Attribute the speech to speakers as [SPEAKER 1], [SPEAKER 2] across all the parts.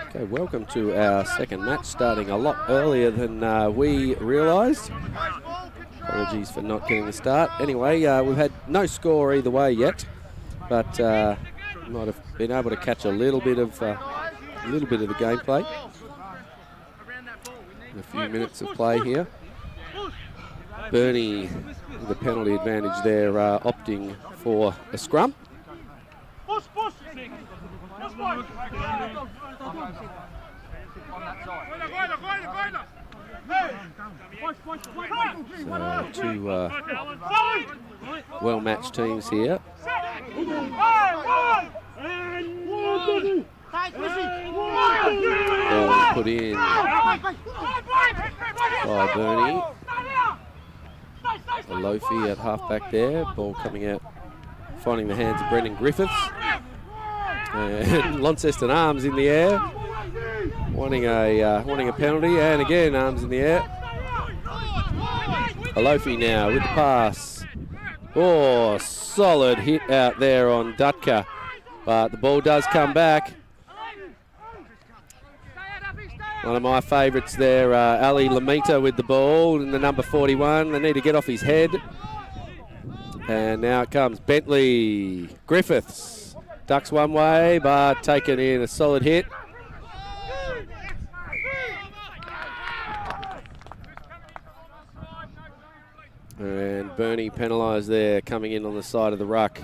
[SPEAKER 1] Okay, welcome to our second match, starting a lot earlier than we realised. Apologies for not getting the start. Anyway, we've had no score either way yet, but might have been able to catch a little bit of the gameplay. A few minutes of play here. Burnie, with the penalty advantage there, opting for a scrum. So two well-matched teams here. Ball put in by Burnie. A Lofi at halfback there. Ball coming out, finding the hands of Brendan Griffiths. And Launceston arms in the air, wanting a penalty, and again arms in the air. Alofi now with the pass. Oh, solid hit out there on Dutka, but the ball does come back. One of my favourites there, Ali Lamita with the ball in the number 41. They need to get off his head. And now it comes Bentley Griffiths. Ducks one way, but taken in a solid hit. And Burnie penalised there, coming in on the side of the ruck.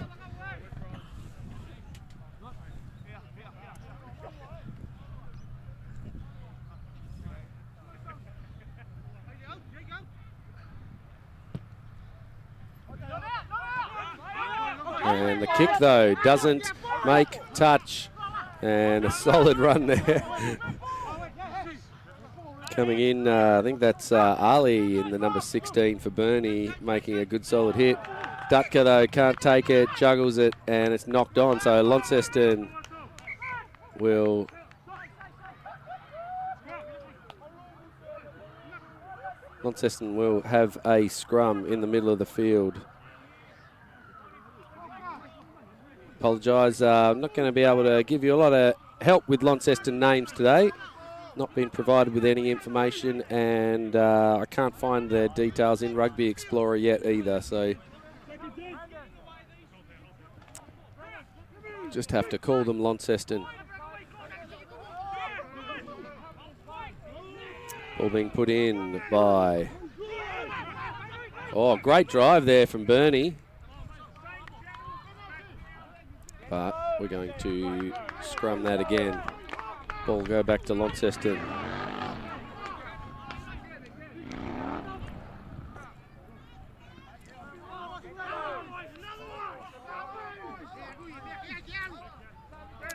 [SPEAKER 1] And the kick, though, doesn't make touch. And a solid run there. Coming in, I think that's Ali in the number 16 for Burnie, making a good solid hit. Dutka, though, can't take it, juggles it, and it's knocked on. So Launceston will have a scrum in the middle of the field. Apologise, I'm not going to be able to give you a lot of help with Launceston names today. Not been provided with any information, and I can't find their details in Rugby Explorer yet either, so just have to call them Launceston. Ball being put in by... Oh, great drive there from Burnie. But we're going to scrum that again. Ball go back to Launceston.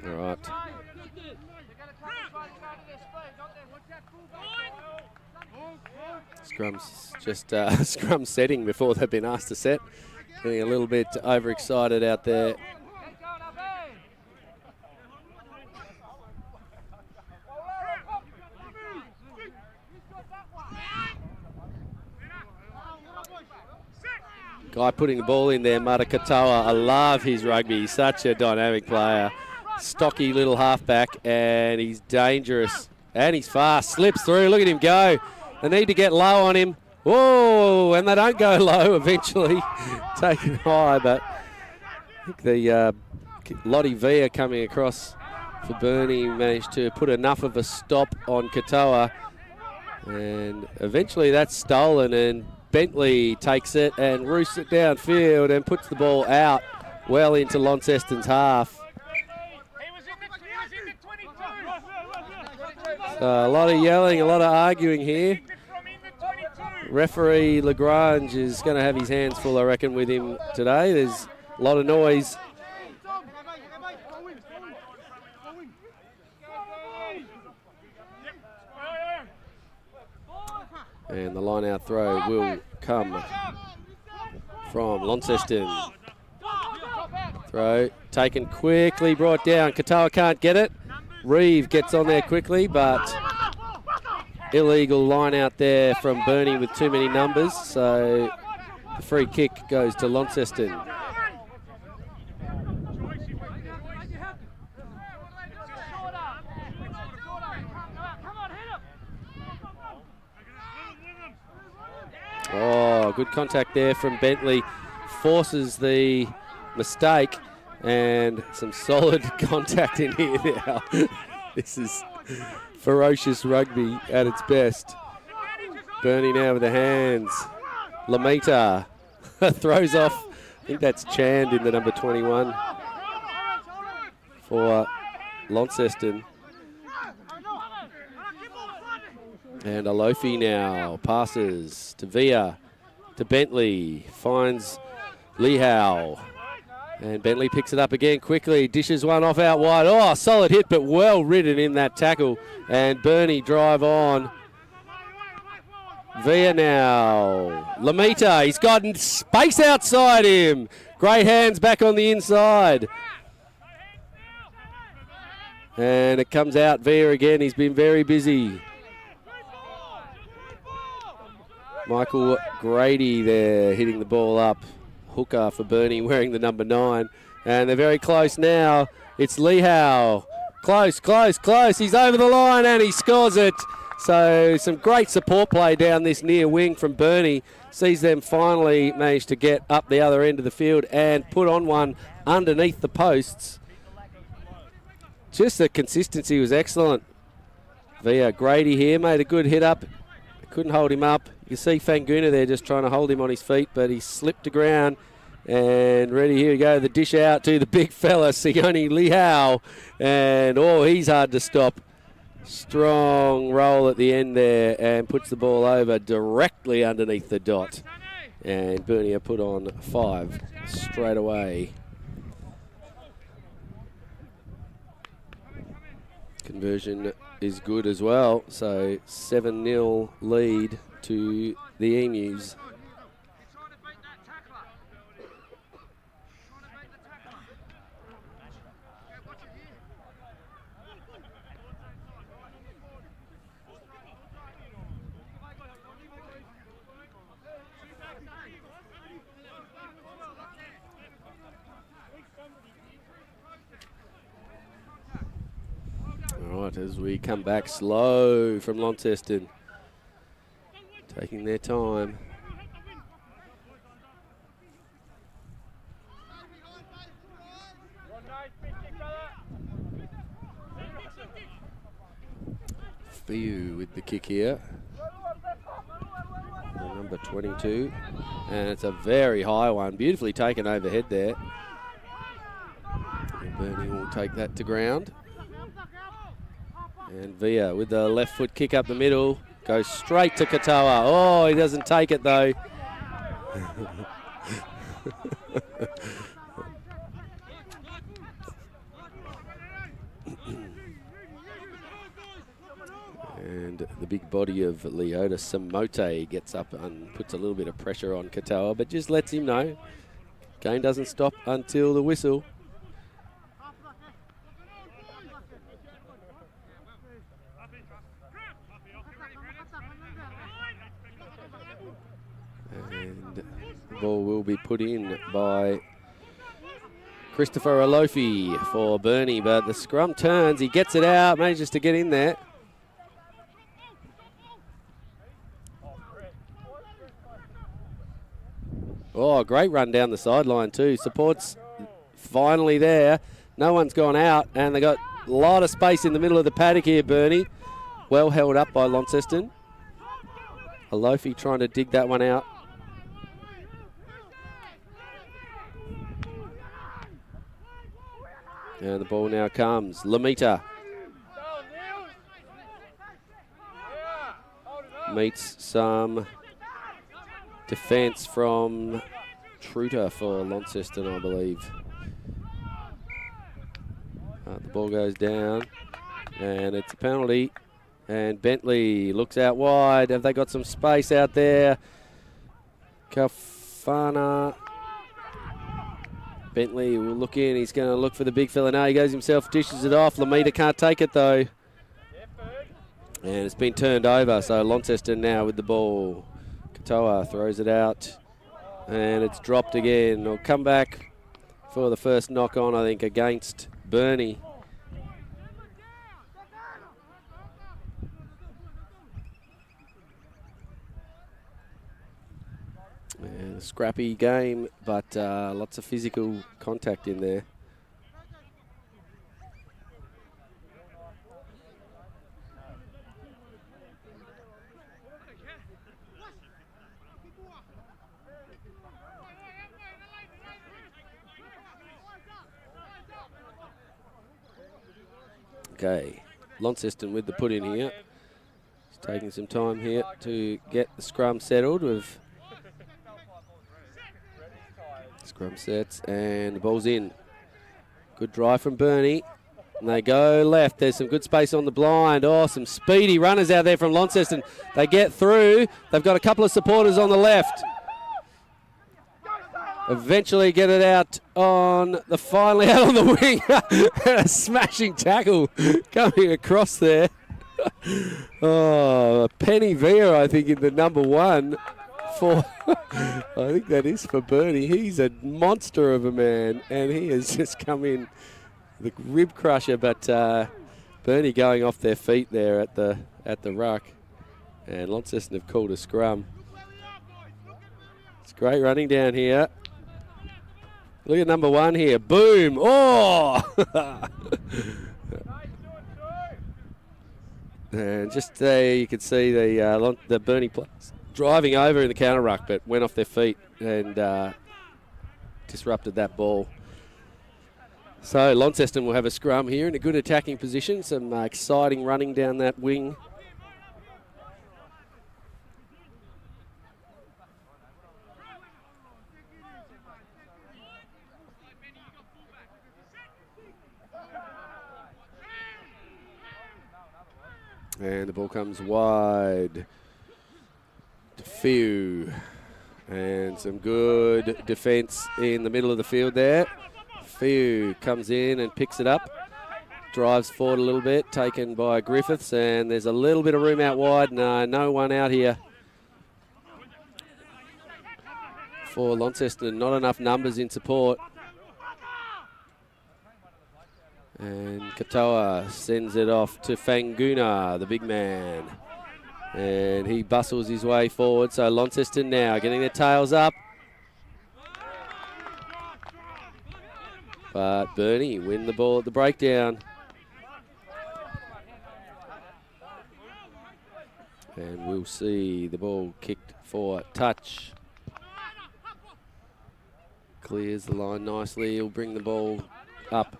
[SPEAKER 1] All right. Scrum's just scrum setting before they've been asked to set. Getting a little bit overexcited out there. Guy putting the ball in there, Mata Katoa. I love his rugby. He's such a dynamic player. Stocky little halfback, and he's dangerous. And he's fast. Slips through. Look at him go. They need to get low on him. Whoa, and they don't go low eventually. Taken high, but I think the Lottie Villa coming across for Burnie managed to put enough of a stop on Katoa. And eventually that's stolen, and Bentley takes it and roosts it downfield and puts the ball out well into Launceston's half. So a lot of yelling, a lot of arguing here. Referee Lagrange is going to have his hands full, I reckon, with him today. There's a lot of noise. And the line-out throw will come from Launceston. Throw taken quickly, brought down. Katoa can't get it. Reeve gets on there quickly, but illegal line out there from Burnie with too many numbers. So the free kick goes to Launceston. good contact there from Bentley. Forces the mistake, and some solid contact in here now. This is ferocious rugby at its best. Burnie now with the hands. Lamita throws off. I think that's Chand in the number 21 for Launceston. And Alofi now passes to Via, to Bentley, finds Lehau. And Bentley picks it up again quickly, dishes one off out wide. Oh, solid hit, but well ridden in that tackle. And Burnie drive on. Via now. Lamita, he's got space outside him. Great hands back on the inside. And it comes out Via again. He's been very busy. Michael Grady there hitting the ball up. Hooker for Burnie wearing the number 9. And they're very close now. It's Lehau. Close, close, close. He's over the line and he scores it. So some great support play down this near wing from Burnie. Sees them finally manage to get up the other end of the field and put on one underneath the posts. Just the consistency was excellent. Via Grady here made a good hit up. Couldn't hold him up. You see Fanguna there just trying to hold him on his feet, but he slipped to ground. And ready, here we go, the dish out to the big fella, Sione Lehau. And, oh, he's hard to stop. Strong roll at the end there and puts the ball over directly underneath the dot. And Burnie put on 5 straight away. Conversion is good as well, so 7-0 lead to the Emus. All right, as we come back slow from Launceston, taking their time. Fiu with the kick here. Number 22. And it's a very high one. Beautifully taken overhead there. And Burnie will take that to ground. And Via with the left foot kick up the middle. Goes straight to Katoa. Oh, he doesn't take it though. And the big body of Leota Samote gets up and puts a little bit of pressure on Katoa, but just lets him know game doesn't stop until the whistle. And the ball will be put in by Christopher Alofi for Burnie, but the scrum turns, he gets it out, manages to get in there. Oh, great run down the sideline too. Support's finally there. No one's gone out, and they got a lot of space in the middle of the paddock here, Burnie. Well held up by Launceston. Alofi trying to dig that one out. And the ball now comes. Lamita meets some defence from Truter for Launceston, I believe. The ball goes down, and it's a penalty. And Bentley looks out wide. Have they got some space out there? Kafana. Bentley will look in. He's going to look for the big fella. No, he goes himself, dishes it off. Lamita can't take it, though. And it's been turned over, so Launceston now with the ball. Katoa throws it out, and it's dropped again. It'll come back for the first knock on, I think, against Burnie. A scrappy game, but lots of physical contact in there. Okay, Launceston with the put in here. He's taking some time here to get the scrum settled with scrum sets, and the ball's in. Good drive from Burnie. And they go left. There's some good space on the blind. Oh, some speedy runners out there from Launceston. They get through. They've got a couple of supporters on the left. Eventually get it out on the, finally out on the wing. A smashing tackle coming across there. Oh, Penny Vere, I think, in the number one for, I think that is for Burnie. He's a monster of a man, and he has just come in, the rib crusher, but Burnie going off their feet there at the ruck, and Launceston have called a scrum. It's great running down here. Look at number one here. Boom. Oh! And just there you could see the Burnie players driving over in the counter ruck, but went off their feet and disrupted that ball. So Launceston will have a scrum here in a good attacking position. Some exciting running down that wing. And the ball comes wide to Few. And some good defence in the middle of the field there. Few comes in and picks it up. Drives forward a little bit, taken by Griffiths. And there's a little bit of room out wide. No one out here for Launceston. Not enough numbers in support. And Katoa sends it off to Fanguna, the big man. And he bustles his way forward. So Launceston now getting their tails up. But Burnie win the ball at the breakdown. And we'll see the ball kicked for touch. Clears the line nicely. He'll bring the ball up.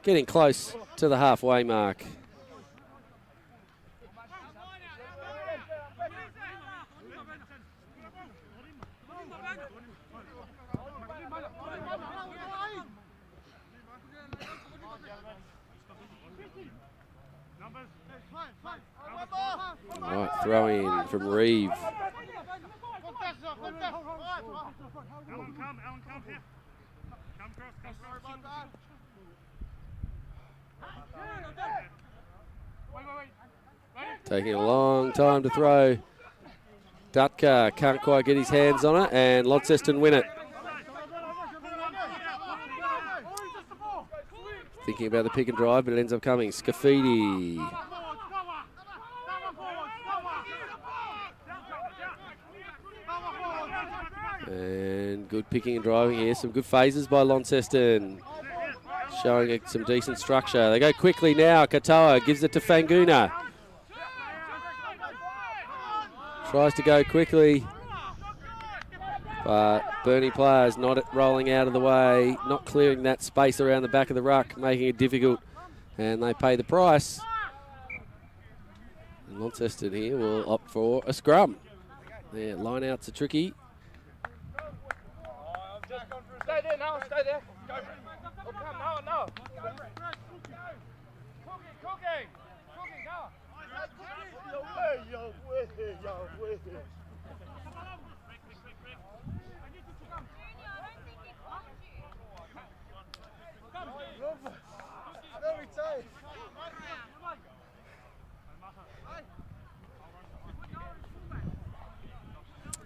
[SPEAKER 1] Getting close to the halfway mark. All right, throw in from Reeve. Taking a long time to throw. Dutka can't quite get his hands on it, and Launceston win it. Thinking about the pick and drive, but it ends up coming. Scafidi. And good picking and driving here. Some good phases by Launceston. Showing some decent structure. They go quickly now. Katoa gives it to Fanguna. Tries to go quickly. But Burnie players not rolling out of the way, not clearing that space around the back of the ruck, making it difficult. And they pay the price. And Launceston here will opt for a scrum. Yeah, line-outs are tricky.
[SPEAKER 2] Stay there now, stay there. Go. Oh, come, no. Cooking, go.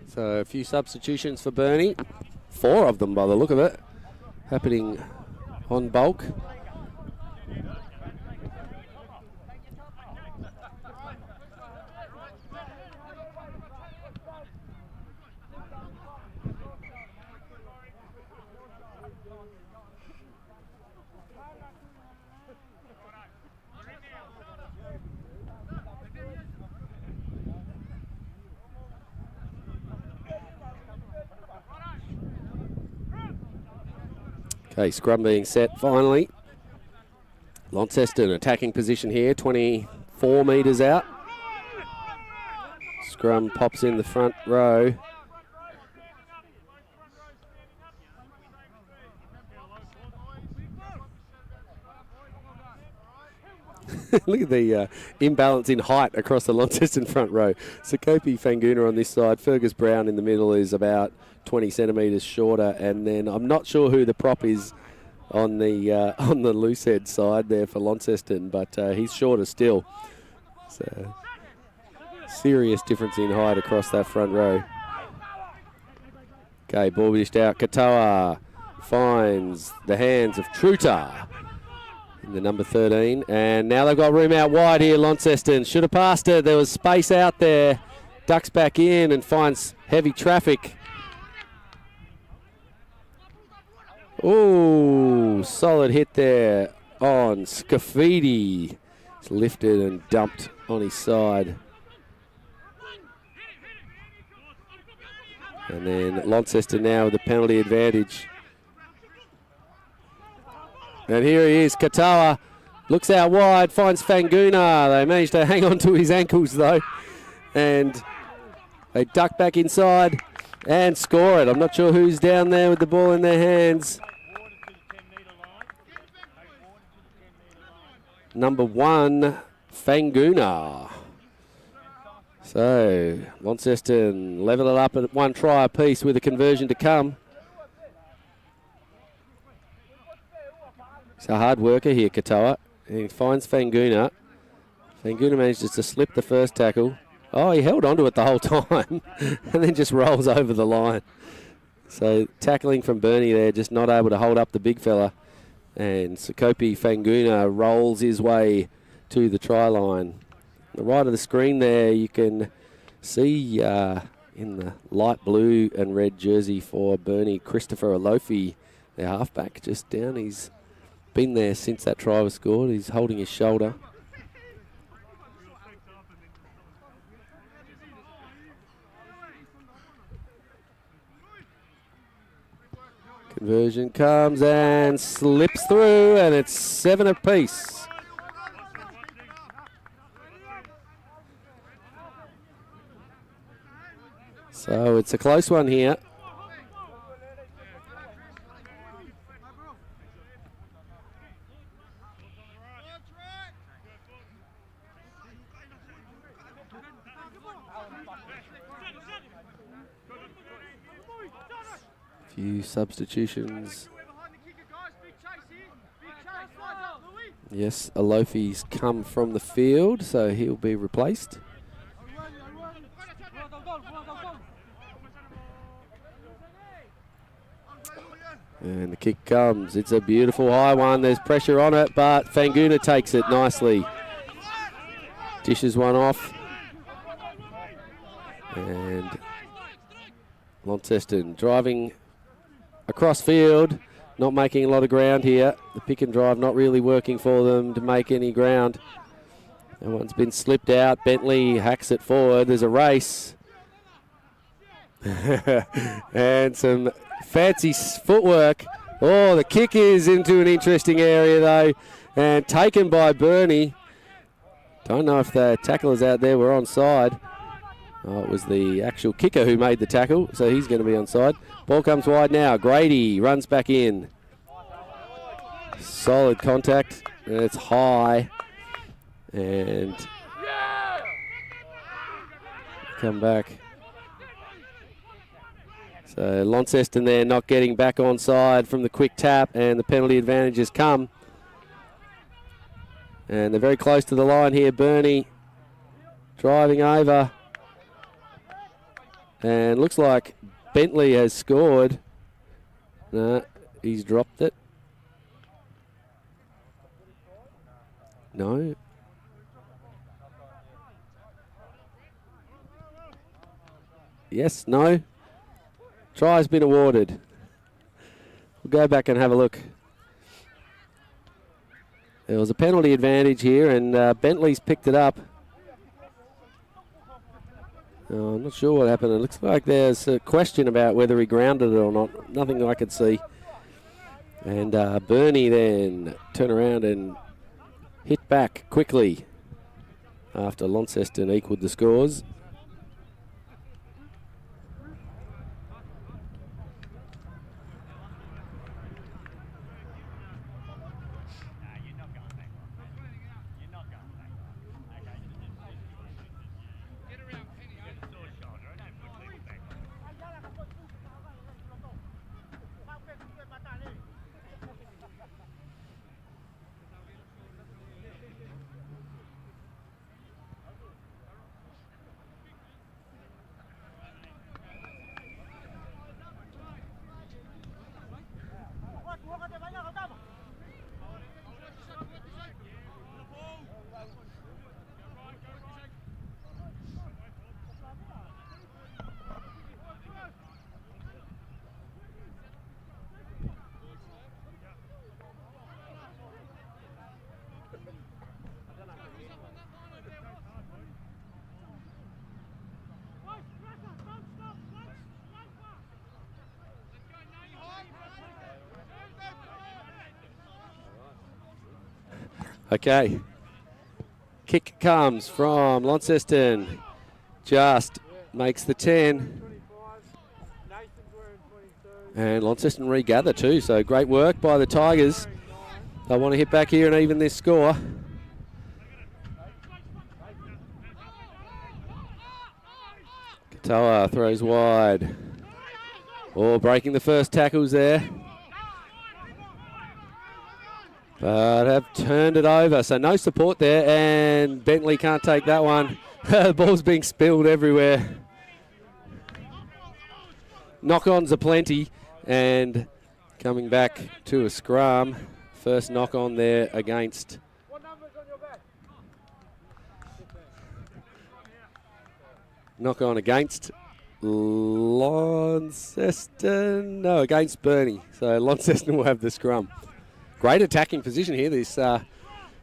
[SPEAKER 1] So a few substitutions for Burnie. 4 of them by the look of it, happening on bulk. Okay, scrum being set finally. Launceston attacking position here, 24 metres out. Scrum pops in the front row. Look at the imbalance in height across the Launceston front row. Sakopi Fanguna on this side. Fergus Brown in the middle is about 20 centimetres shorter. And then I'm not sure who the prop is on the Loosehead side there for Launceston, but he's shorter still. So serious difference in height across that front row. Okay, ball dished out. Katoa finds the hands of Truter in the number 13. And now they've got room out wide here, Launceston. Should have passed it. There was space out there. Ducks back in and finds heavy traffic. Oh, solid hit there on Scafidi. It's lifted and dumped on his side. And then Launceston now with the penalty advantage. And here he is, Katoa. Looks out wide, finds Fanguna. They managed to hang on to his ankles though. And they duck back inside and score it. I'm not sure who's down there with the ball in their hands. Number 1, Fanguna. So, Launceston level it up at 1 try apiece with a conversion to come. He's a hard worker here, Katoa. He finds Fanguna. Fanguna manages to slip the first tackle. Oh, he held onto it the whole time and then just rolls over the line. So, tackling from Burnie there, just not able to hold up the big fella. And Sakopi Fanguna rolls his way to the try line. On the right of the screen there, you can see in the light blue and red jersey for Burnie, Christopher Alofi, their halfback, just down. He's been there since that try was scored. He's holding his shoulder. Conversion comes and slips through, and it's 7 apiece. So it's a close one here. Few substitutions. Yes, Alofi's come from the field, so he'll be replaced. And the kick comes. It's a beautiful high one. There's pressure on it, but Fanguna takes it nicely. Dishes one off. And Launceston driving across field, not making a lot of ground here. The pick and drive not really working for them to make any ground. That one's been slipped out. Bentley hacks it forward. There's a race. And some fancy footwork. Oh, the kick is into an interesting area though, and taken by Burnie. Don't know if the tacklers out there were onside. Oh, it was the actual kicker who made the tackle, so he's going to be onside. Ball comes wide now. Grady runs back in. Solid contact, and it's high. And come back. So Launceston there not getting back onside from the quick tap, and the penalty advantage has come. And they're very close to the line here. Burnie driving over. And looks like Bentley has scored. No, he's dropped it. No. Yes, no. Try has been awarded. We'll go back and have a look. There was a penalty advantage here, and Bentley's picked it up. I'm not sure what happened. It looks like there's a question about whether he grounded it or not. Nothing I could see. And Burnie then turn around and hit back quickly after Launceston equalled the scores. Okay. Kick comes from Launceston. Just makes the 10. And Launceston regather too, so great work by the Tigers. They want to hit back here and even this score. Katoa throws wide. Oh, breaking the first tackles there. But have turned it over, so no support there, and Bentley can't take that one. The ball's being spilled everywhere. Knock-ons are plenty, and coming back to a scrum. First knock-on there against knock-on against Launceston. No, against Burnie. So Launceston will have the scrum. Great attacking position here. This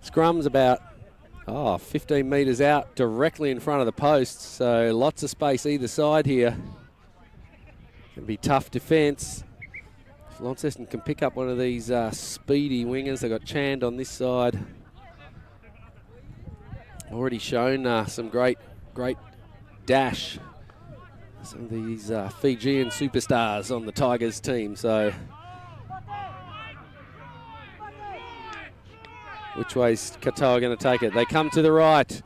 [SPEAKER 1] scrum's about 15 metres out, directly in front of the posts. So lots of space either side here. Going to be tough defence. If Launceston can pick up one of these speedy wingers, they've got Chand on this side. Already shown some great dash. Some of these Fijian superstars on the Tigers team. So which way's Katoa going to take it? They come to the right.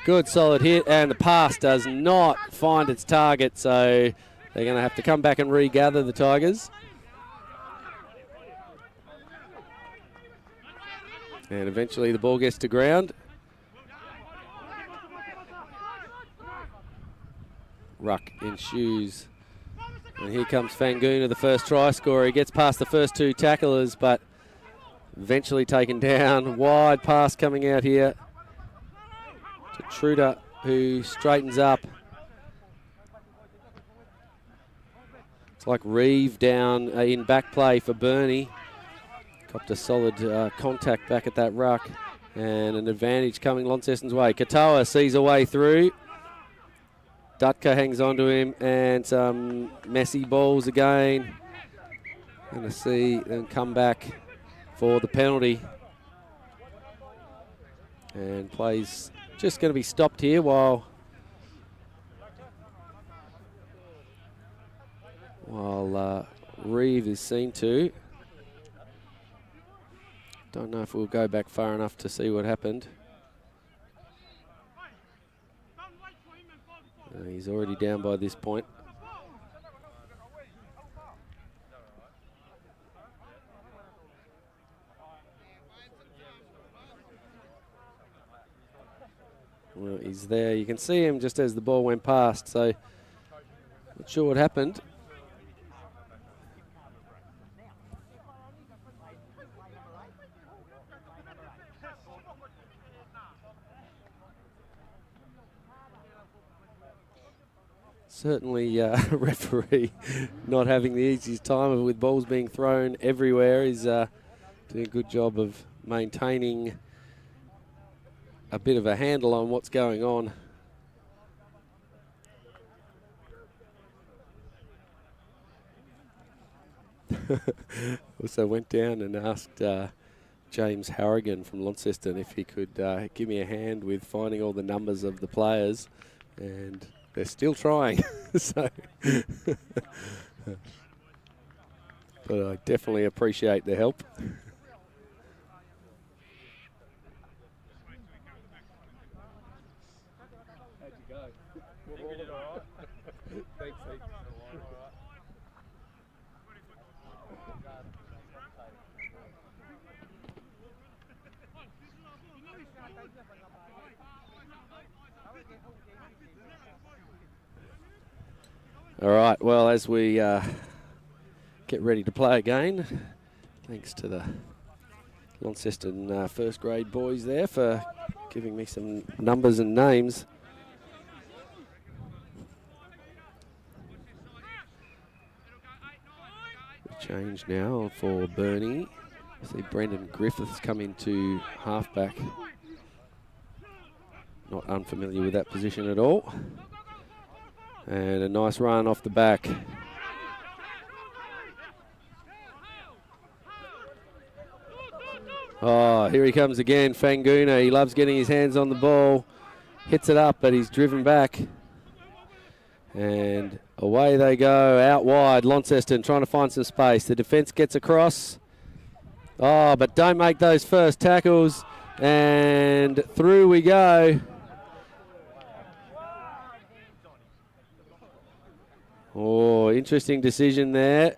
[SPEAKER 1] Good solid hit, and the pass does not find its target, so they're going to have to come back and regather the Tigers. And eventually the ball gets to ground. Ruck in shoes. And here comes Fanguna, the first try scorer. He gets past the first two tacklers, but eventually taken down. Wide pass coming out here to Truder, who straightens up. It's like Reeve down in back play for Burnie. Copped a solid contact back at that ruck. And an advantage coming Launceston's way. Katoa sees a way through. Dutka hangs on to him, and some messy balls again. Going to see them come back for the penalty. And play's just going to be stopped here while Reeve is seen to. Don't know if we'll go back far enough to see what happened. He's already down by this point. Well, he's there. You can see him just as the ball went past, so not sure what happened. Certainly, referee not having the easiest time with balls being thrown everywhere. He's doing a good job of maintaining a bit of a handle on what's going on. Also went down and asked James Harrigan from Launceston if he could give me a hand with finding all the numbers of the players, and they're still trying. So, but I definitely appreciate the help.
[SPEAKER 2] How'd you go? You did all right. Thanks, Steve.
[SPEAKER 1] All right, well, as we get ready to play again, thanks to the Launceston first grade boys there for giving me some numbers and names. Change now for Burnie. See Brendan Griffiths come into halfback. Not unfamiliar with that position at all. And a nice run off the back. Oh, here he comes again, Fanguna. He loves getting his hands on the ball. Hits it up, but he's driven back. And away they go, out wide. Launceston trying to find some space. The defence gets across. Oh, but don't make those first tackles. And through we go. Oh, interesting decision there.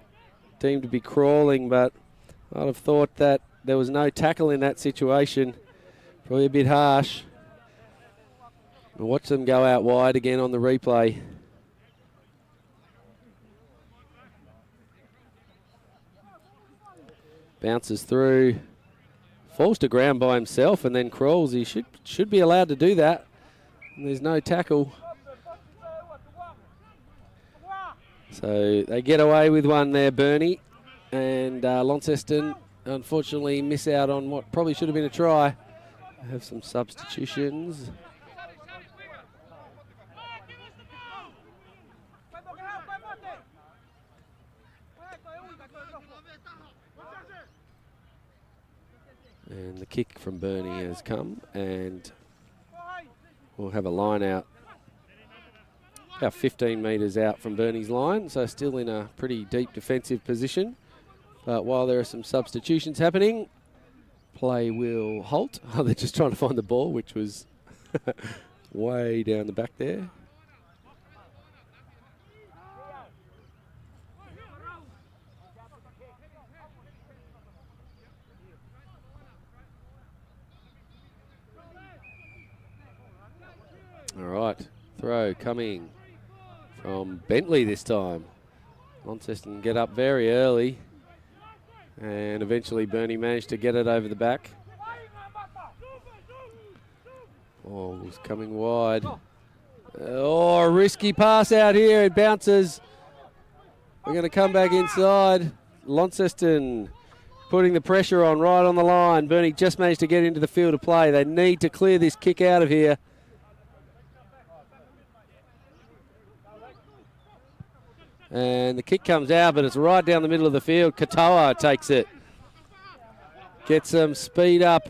[SPEAKER 1] Seemed to be crawling, but I'd have thought that there was no tackle in that situation. Probably a bit harsh. We'll watch them go out wide again on the replay. Bounces through, falls to ground by himself and then crawls. He should be allowed to do that. And there's no tackle. So they get away with one there, Burnie. And Launceston, unfortunately, miss out on what probably should have been a try. Have some substitutions. And the kick from Burnie has come, and we'll have a line out. About 15 metres out from Burnie's line, so still in a pretty deep defensive position. But while there are some substitutions happening, play will halt. Oh, they're just trying to find the ball, which was way down the back there. All right, throw coming from Bentley this time. Launceston get up very early, and eventually Burnie managed to get it over the back. Oh, was coming wide. Oh, a risky pass out here. It bounces. We're going to come back inside. Launceston putting the pressure on right on the line. Burnie just managed to get into the field of play. They need to clear this kick out of here. And the kick comes out, but it's right down the middle of the field. Katoa takes it. Gets some speed up.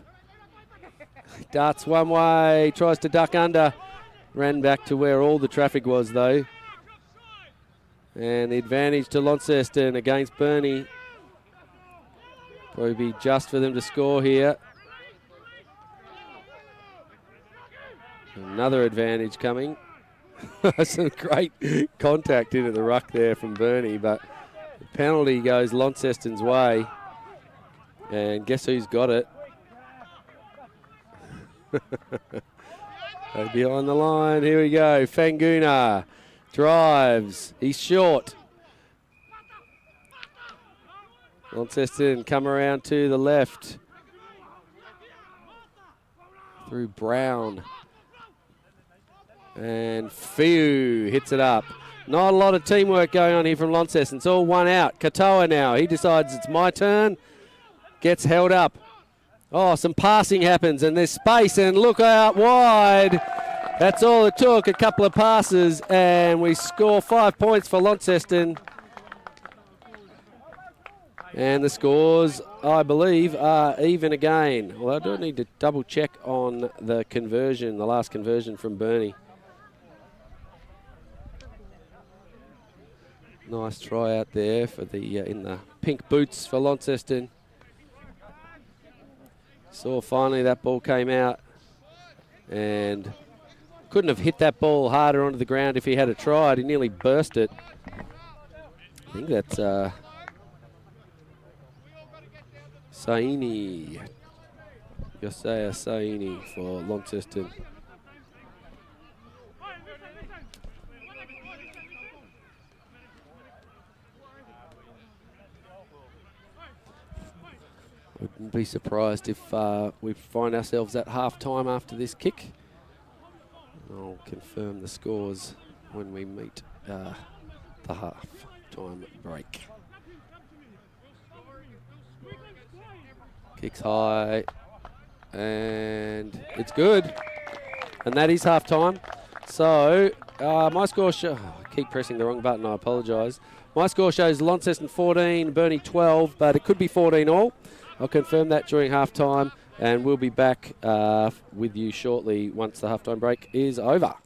[SPEAKER 1] Darts one way, tries to duck under. Ran back to where all the traffic was, though. And the advantage to Launceston against Burnie. Probably be just for them to score here. Another advantage coming. Some great contact into the ruck there from Burnie, but the penalty goes Launceston's way. And guess who's got it? Behind the line, here we go. Fanguna drives. He's short. Launceston come around to the left. Through Brown. And Fiu hits it up. Not a lot of teamwork going on here from Launceston. It's all one out. Katoa now. He decides it's my turn. Gets held up. Oh, some passing happens and there's space and look out wide. That's all it took. A couple of passes and we score 5 points for Launceston. And the scores, I believe, are even again. Well, I do need to double check on the conversion, the last conversion from Burnie. Nice try out there for the in the pink boots for Launceston. Saw finally that ball came out and couldn't have hit that ball harder onto the ground if he had tried. He nearly burst it. I think that's Saini. Josiah Saini for Launceston. Wouldn't be surprised if we find ourselves at half-time after this kick. I'll confirm the scores when we meet the half-time break. Kicks high, and it's good. And that is half-time. So my score I keep pressing the wrong button, I apologise. My score shows Launceston 14, Burnie 12, but it could be 14 all. I'll confirm that during half-time, and we'll be back with you shortly once the half-time break is over.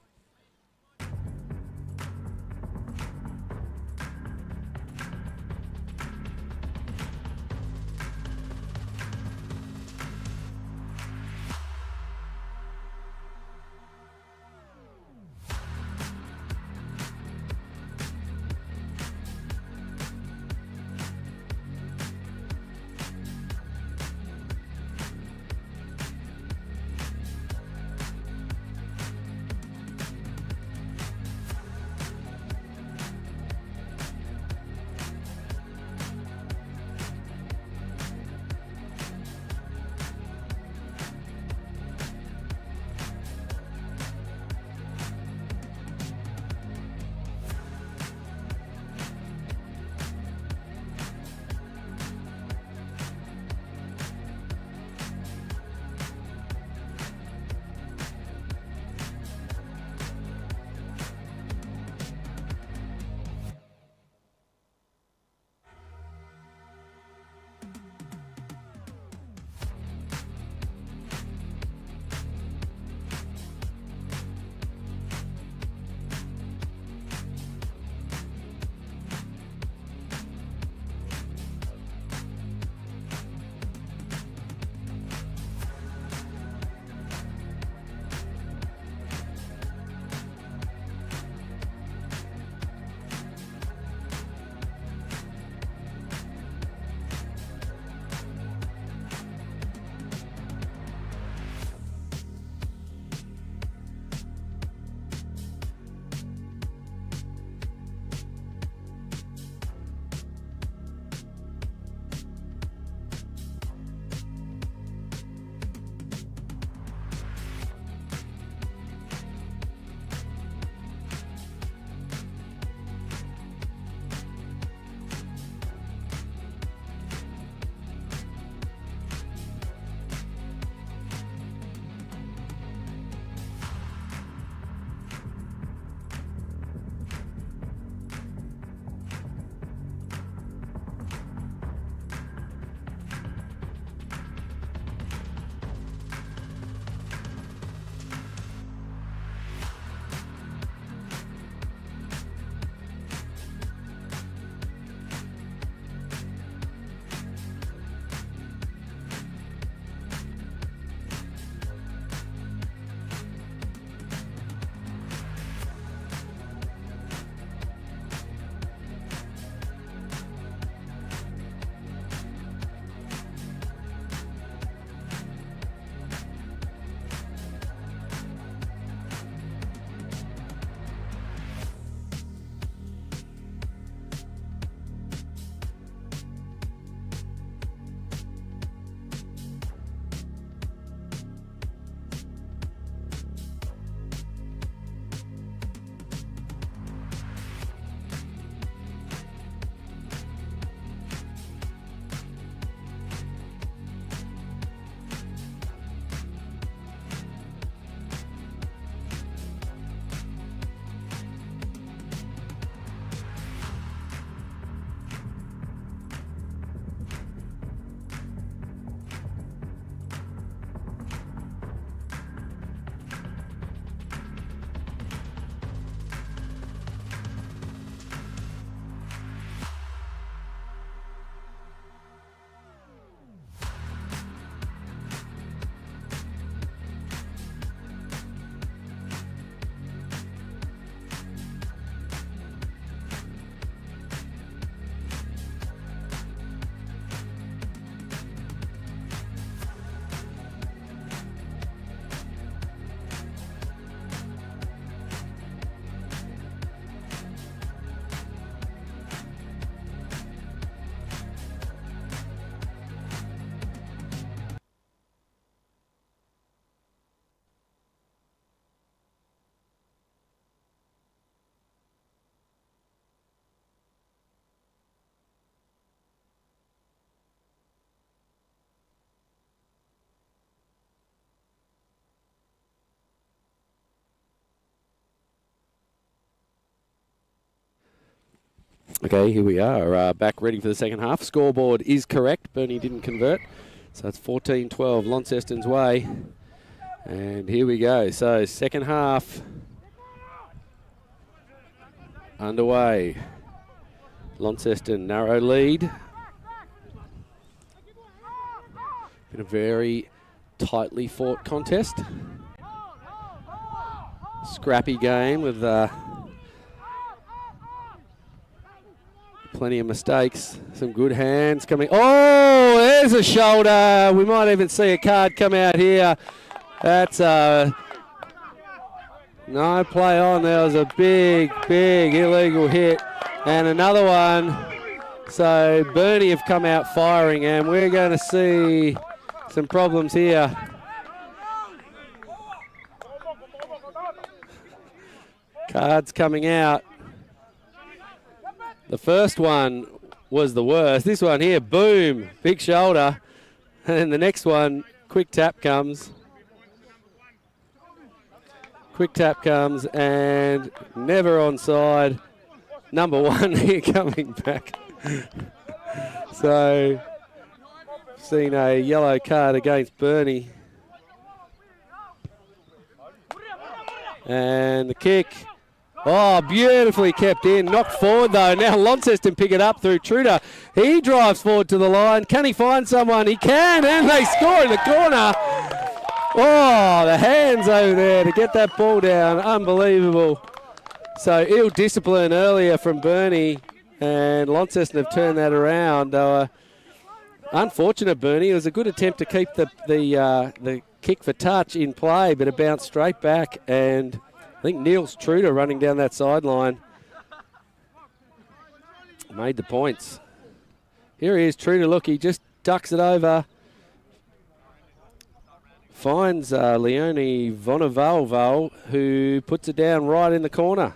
[SPEAKER 1] Okay, here we are, back ready for the second half. Scoreboard is correct. Burnie didn't convert. So it's 14-12 Launceston's way. And here we go. So second half underway. Launceston narrow lead. Been a very tightly fought contest. Scrappy game with plenty of mistakes. Some good hands coming. Oh, there's a shoulder. We might even see a card come out here. That's no play on. There was a big illegal hit. And another one. So Burnie have come out firing, and we're going to see some problems here. Cards coming out. The first one was the worst. This one here, boom, big shoulder. And then the next one, quick tap comes. Quick tap comes and never onside. Number one here coming back. So, seen a yellow card against Burnie. And the kick. Oh, beautifully kept in. Knocked forward, though. Now Launceston pick it up through Truder. He drives forward to the line. Can he find someone? He can, and they score in the corner. Oh, the hands over there to get that ball down. Unbelievable. So ill discipline earlier from Burnie, and Launceston have turned that around. Unfortunate, Burnie. It was a good attempt to keep the kick for touch in play, but it bounced straight back, and I think Niels Truder running down that sideline made the points. Here he is, Truder. Look, he just ducks it over. Finds Leone Vonavalvo, who puts it down right in the corner.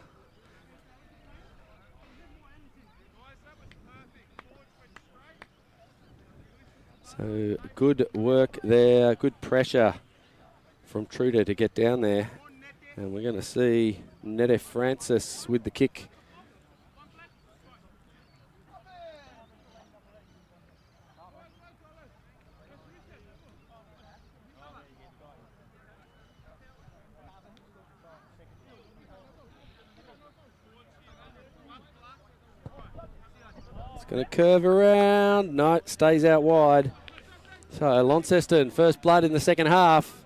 [SPEAKER 1] So good work there, good pressure from Truder to get down there. And we're going to see Nede Francis with the kick. It's going to curve around. No, it stays out wide. So Launceston, first blood in the second half.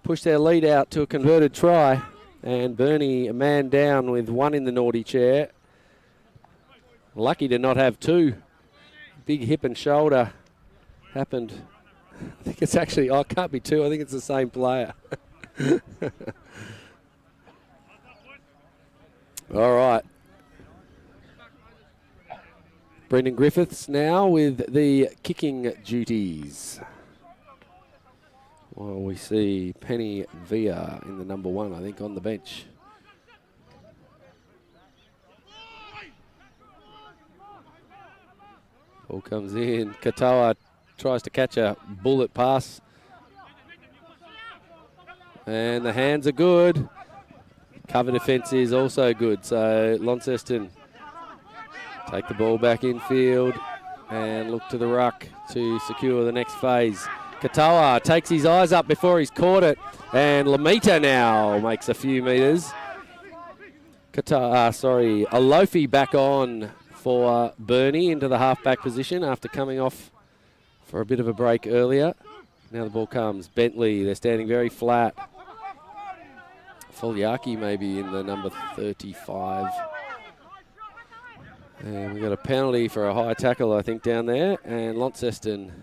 [SPEAKER 1] Push their lead out to a converted try, and Burnie a man down with one in the naughty chair. Lucky to not have two. Big hip and shoulder happened. I think it's actually, oh, it can't be two. I think it's the same player. All right. Brendan Griffiths now with the kicking duties. Well, we see Penny Villa in the number one, I think, on the bench. Ball comes in. Katoa tries to catch a bullet pass. And the hands are good. Cover defence is also good. So Launceston take the ball back in field and look to the ruck to secure the next phase. Katoa takes his eyes up before he's caught it, and Lamita now makes a few metres. Alofi back on for Burnie into the half-back position after coming off for a bit of a break earlier. Now the ball comes. Bentley, they're standing very flat. Foliaki maybe in the number 35. And we've got a penalty for a high tackle, I think, down there, and Launceston.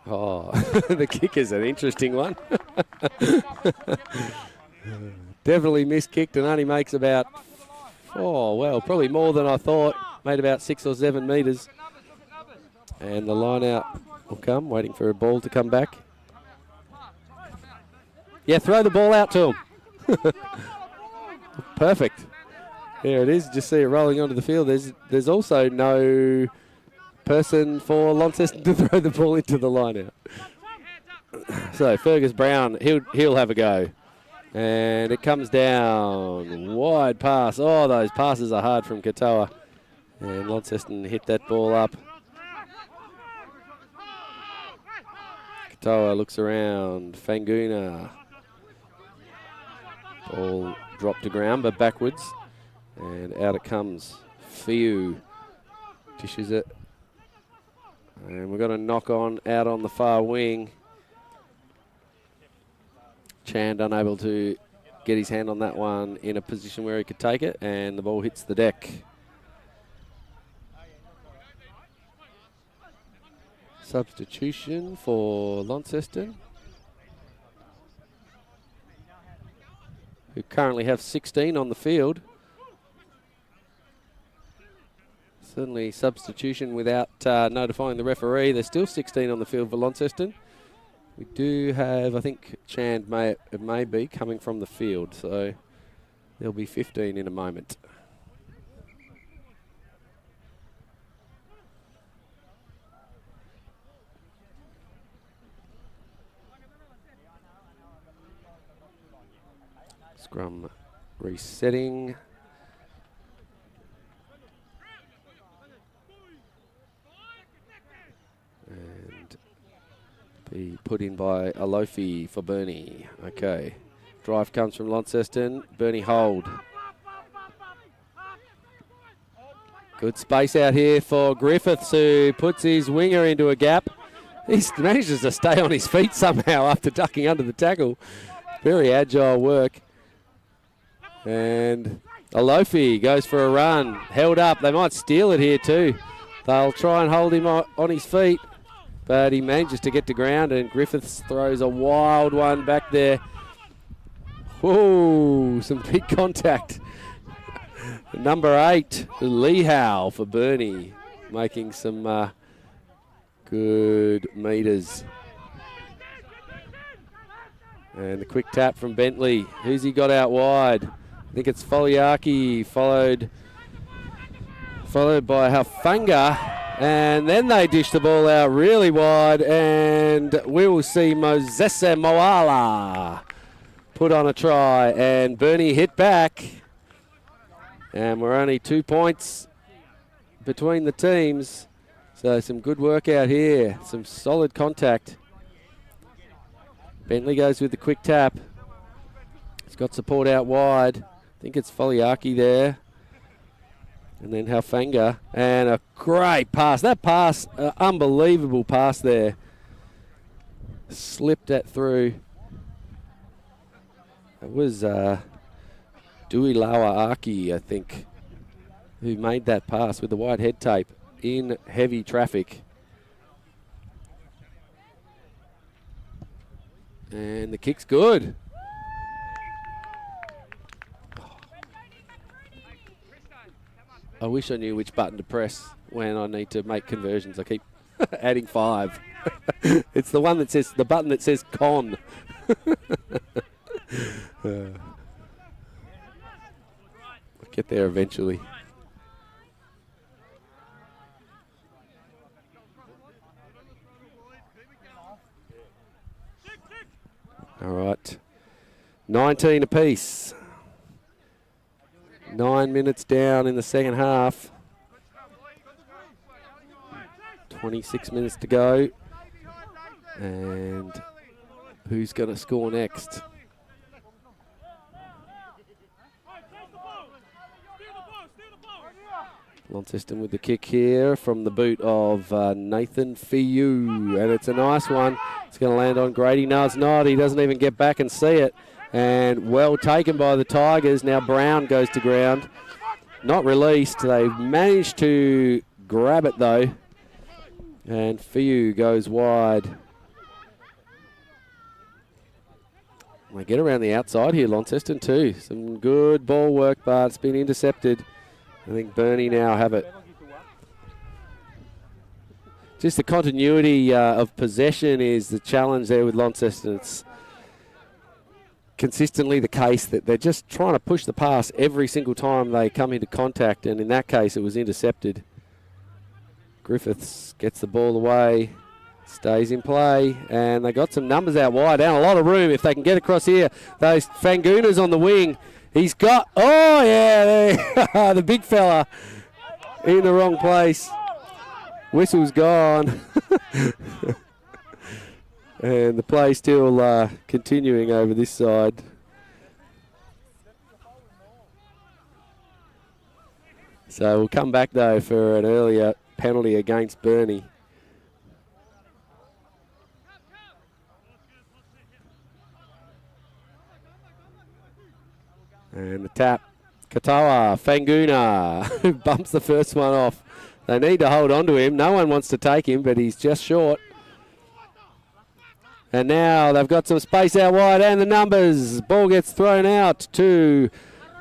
[SPEAKER 1] Oh, the kick is an interesting one. Definitely miskicked and only makes about, probably more than I thought. Made about 6 or 7 metres. And the line out will come, waiting for a ball to come back. Yeah, throw the ball out to him. Perfect. Here it is. Just see it rolling onto the field. There's also no person for Launceston to throw the ball into the line out. So Fergus Brown, he'll have a go. And it comes down. Wide pass. Oh, those passes are hard from Katoa. And Launceston hit that ball up. Katoa looks around. Fanguna. Ball dropped to ground, but backwards. And out it comes. Fiu dishes it. And we've got a knock on out on the far wing. Chand unable to get his hand on that one in a position where he could take it, and the ball hits the deck. Substitution for Launceston, who currently have 16 on the field. Certainly substitution without notifying the referee. There's still 16 on the field for Launceston. We do have, I think Chand may be coming from the field, so there'll be 15 in a moment. Scrum resetting. And be put in by Alofi for Burnie. Okay. Drive comes from Launceston. Burnie hold. Good space out here for Griffiths, who puts his winger into a gap. He manages to stay on his feet somehow after ducking under the tackle. Very agile work. And Alofi goes for a run. Held up. They might steal it here too. They'll try and hold him on his feet. But he manages to get to ground, and Griffiths throws a wild one back there. Whoa, some big contact. Number 8, Lee Howe for Burnie, making some good meters. And the quick tap from Bentley. Who's he got out wide? I think it's Foliaki, followed by Hafanga. And then they dish the ball out really wide, and we will see Mosese Moala put on a try, and Burnie hit back. And we're only 2 points between the teams. So some good work out here, some solid contact. Bentley goes with the quick tap. He's got support out wide. I think it's Foliaki there. And then Hafanga, and a great pass. That pass, unbelievable pass there. Slipped that through. It was Duilawa Aki, I think, who made that pass with the wide head tape in heavy traffic. And the kick's good. I wish I knew which button to press when I need to make conversions. I keep adding 5. It's the one that says, the button that says con. I'll get there eventually. All right. 19 apiece. 9 minutes down in the second half. 26 minutes to go. And who's going to score next? Launceston with the kick here from the boot of Nathan Fiu. And it's a nice one. It's going to land on Grady. No, it's not. He doesn't even get back and see it. And well taken by the Tigers. Now Brown goes to ground. Not released. They managed to grab it though. And Fiu goes wide. They get around the outside here, Launceston too. Some good ball work, but it's been intercepted. I think Burnie now have it. Just the continuity of possession is the challenge there with Launceston. It's consistently the case that they're just trying to push the pass every single time they come into contact, and in that case it was intercepted. Griffiths gets the ball away, stays in play, and they got some numbers out wide, down a lot of room if they can get across here. Those Fangunas on the wing. He's got, oh yeah, the big fella in the wrong place. Whistle's gone. And the play still continuing over this side. So we'll come back though for an earlier penalty against Burnie. And the tap, Katoa, Fanguna, who bumps the first one off. They need to hold on to him. No one wants to take him, but he's just short. And now they've got some space out wide, and the numbers. Ball gets thrown out to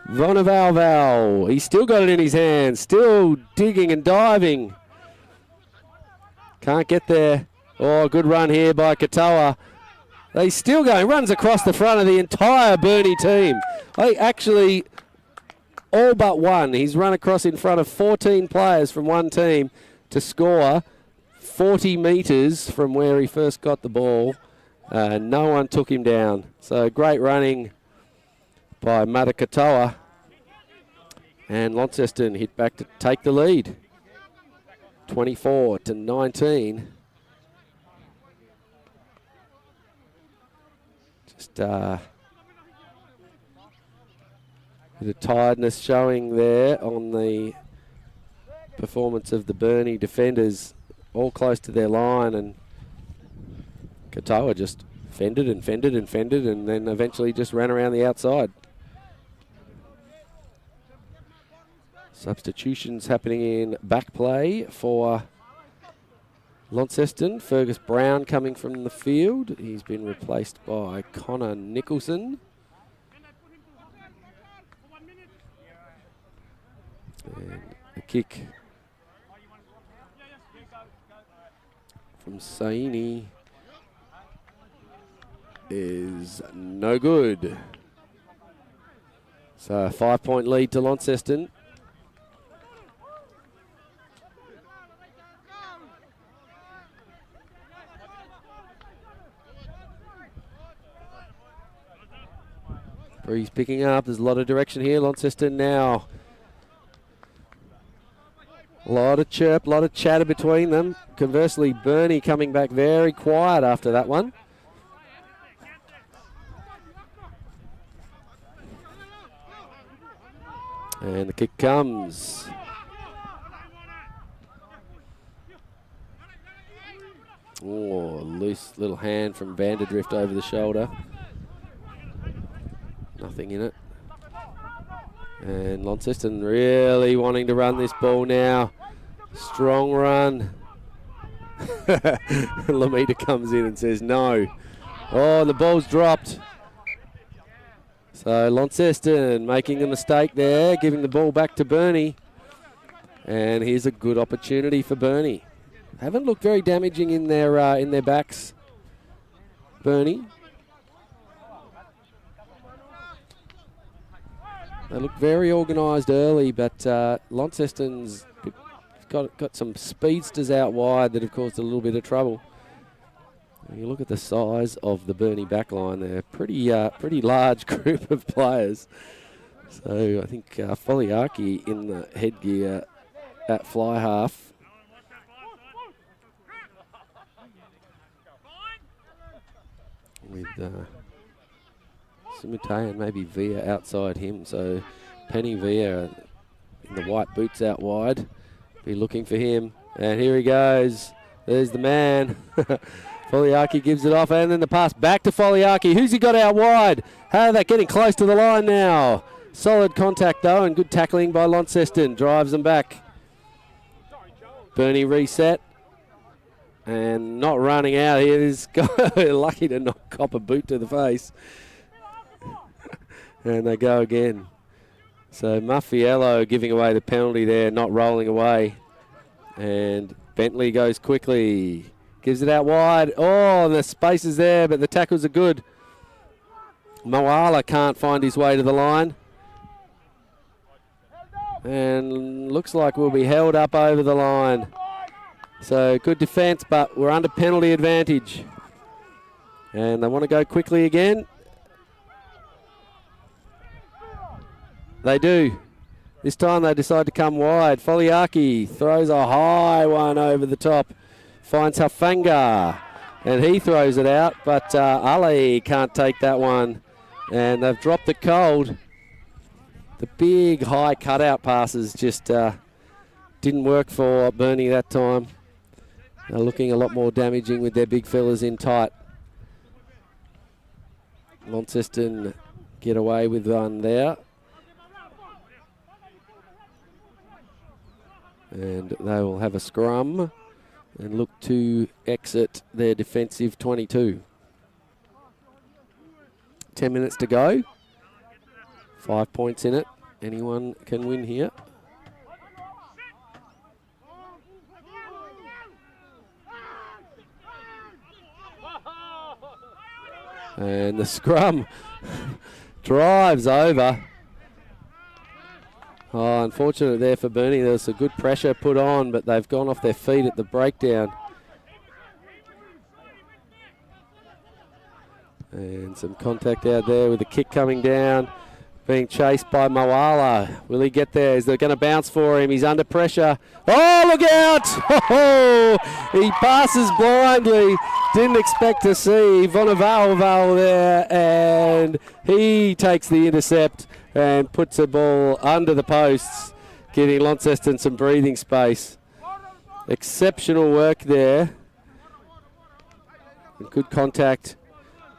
[SPEAKER 1] Vonavalval. He's still got it in his hands, still digging and diving. Can't get there. Oh, good run here by Katoa. He's still going, runs across the front of the entire Burnie team. Actually, all but one. He's run across in front of 14 players from one team to score 40 metres from where he first got the ball. No one took him down. So great running by Matakatoa. And Launceston hit back to take the lead. 24-19. Just a bit of tiredness showing there on the performance of the Burnie defenders, all close to their line, and Katoa just fended and fended and fended, and then eventually just ran around the outside. Substitutions happening in back play for Launceston. Fergus Brown coming from the field. He's been replaced by Connor Nicholson. And the kick from Saini is no good. So a 5-point lead to Launceston. Breeze picking up. There's a lot of direction here. Launceston now. A lot of chirp, a lot of chatter between them. Conversely, Burnie coming back very quiet after that one. And the kick comes. Oh, loose little hand from Vanderdrift over the shoulder. Nothing in it. And Launceston really wanting to run this ball now. Strong run. Lamita comes in and says no. Oh, the ball's dropped. So Launceston making a mistake there, giving the ball back to Burnie. And here's a good opportunity for Burnie. Haven't looked very damaging in their backs, Burnie. They look very organised early, but Launceston's got some speedsters out wide that have caused a little bit of trouble. When you look at the size of the Burnie backline, they're pretty large group of players. So I think Foliaki in the headgear at fly half. With Simute and maybe Via outside him. So Penny Via in the white boots out wide. Be looking for him. And here he goes. There's the man. Foliaki gives it off, and then the pass back to Foliaki. Who's he got out wide? How are they getting close to the line now? Solid contact though, and good tackling by Launceston. Drives them back. Burnie reset. And not running out here. This guy lucky to not cop a boot to the face. And they go again. So Maffiello giving away the penalty there, not rolling away. And Bentley goes quickly. Gives it out wide. Oh, the space is there, but the tackles are good. Moala can't find his way to the line. And looks like we'll be held up over the line. So good defence, but we're under penalty advantage. And they want to go quickly again. They do. This time they decide to come wide. Foliaki throws a high one over the top. Finds Hafanga. And he throws it out, but Ali can't take that one. And they've dropped it cold. The big high cutout passes just didn't work for Burnie that time. They're looking a lot more damaging with their big fellas in tight. Launceston get away with one there. And they will have a scrum and look to exit their defensive 22. 10 minutes to go. 5 points in it. Anyone can win here. And the scrum drives over. Oh, unfortunate there for Burnie. There was a good pressure put on, but they've gone off their feet at the breakdown. And some contact out there with the kick coming down. Being chased by Moala. Will he get there? Is they going to bounce for him? He's under pressure. Oh, look out! Oh, he passes blindly. Didn't expect to see Vonavalval there. And he takes the intercept and puts the ball under the posts, giving Launceston some breathing space. Exceptional work there. And good contact